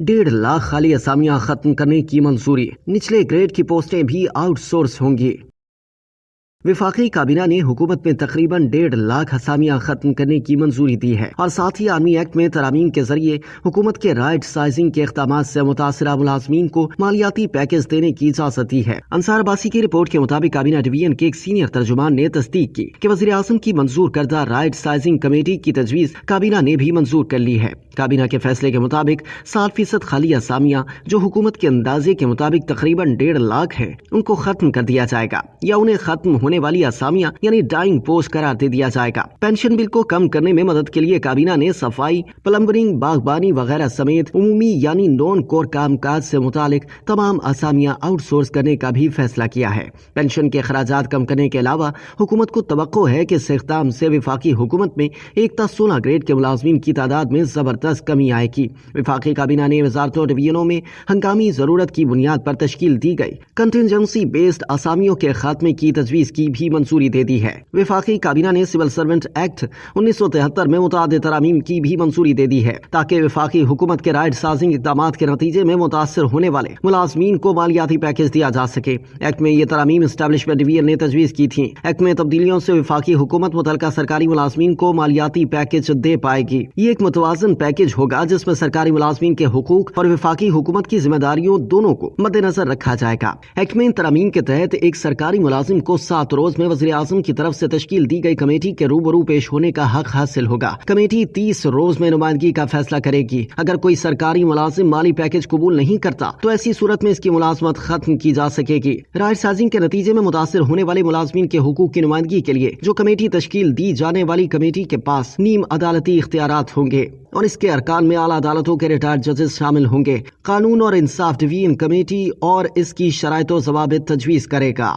1.5 लाख खाली असामियां खत्म करने की मंजूरी, निचले ग्रेड की पोस्टें भी आउटसोर्स होंगी। वफाकी काबीना ने हुकूमत में तकरीबन 1.5 लाख असामियां खत्म करने की मंजूरी दी है और साथ ही आर्मी एक्ट में तरमीम के जरिए हुकूमत के राइट साइजिंग के इक़दामात से मुतासिरा मुलाजमीन को मालियाती पैकेज देने की इजाजत दी है। अंसार अब्बासी की रिपोर्ट के मुताबिक काबीना डिवीजन के एक सीनियर तर्जुमान ने तस्दीक की कि वज़ीर आज़म की मंजूर करदा राइट साइजिंग कमेटी की तजवीज़ काबीना ने भी मंजूर कर ली है। काबीना के फैसले के मुताबिक 60% खाली असामियां जो हुकूमत के अंदाजे के मुताबिक तकरीबन 1.5 लाख है, उनको खत्म कर दिया जाएगा या उन्हें खत्म होने वाली असामियां यानी डाइंग पोस्ट करार दे दिया जाएगा। पेंशन बिल को कम करने में मदद के लिए काबीना ने सफाई, प्लम्बरिंग, बागबानी वगैरह समेत उमूमी यानी नॉन कोर कामकाज से मुतालिक तमाम असामियां आउटसोर्स करने का भी फैसला किया है। पेंशन के अखराजात कम करने के अलावा हुकूमत को तवक्को है कि इस इक़दाम से वफाकी हुकूमत में एक ता 16 ग्रेड के मुलाजमीन की तादाद में जबरदस्त कमी आएगी। वफाकी काबीना ने वजारतों डिवीजनों में हंगामी जरूरत की बुनियाद पर तश्कील दी गई कंटिजेंसी बेस्ड असामियों के खात्मे की तजवीज़ की भी मंजूरी दे दी है। वफाकी काबीना ने सिविल सर्वेंट एक्ट 1973 में मुतादिद तरामीम की भी मंजूरी दे दी है ताकि वफाकी हुकूमत के राइट साजिंग इक़दामात के नतीजे में मुतासर होने वाले मुलाजमीन को मालियाती पैकेज दिया जा सके। एक्ट में ये तरामीम एस्टैब्लिशमेंट डिवीजन ने तजवीज़ की थी। एक्ट में तब्दीलियों से वफाकी हुकूमत मुतलका सरकारी मुलाजमीन को मालियाती पैकेज दे पाएगी। ये एक मुतवाज़न पैकेज होगा जिसमें सरकारी मुलाजमीन के हुकूक और वफाकी हुकूमत की जिम्मेदारियों दोनों को मद्देनजर रखा जाएगा। एक्ट में इन तरामीम के तहत एक सरकारी मुलाजिम को 7 रोज में वज़ीर आज़म की तरफ से तश्कील दी गई कमेटी के रूबरू पेश होने का हक हासिल होगा। कमेटी 30 रोज में नुमाइंदगी का फैसला करेगी। अगर कोई सरकारी मुलाजिम माली पैकेज कबूल नहीं करता तो ऐसी सूरत में इसकी मुलाजमत खत्म की जा सकेगी। राइट साइजिंग के नतीजे में मुतासिर होने वाले मुलाजमीन के हुकूक की नुमाइंदगी के लिए जो कमेटी तश्कील दी जाने वाली कमेटी के पास नीम अदालती इख्तियारात होंगे और इसके अरकान में आला अदालतों के रिटायर्ड जजेस शामिल होंगे। कानून और इंसाफ डिवीजन कमेटी और इसकी शराइत व ज़वाबित तजवीज़ करेगा।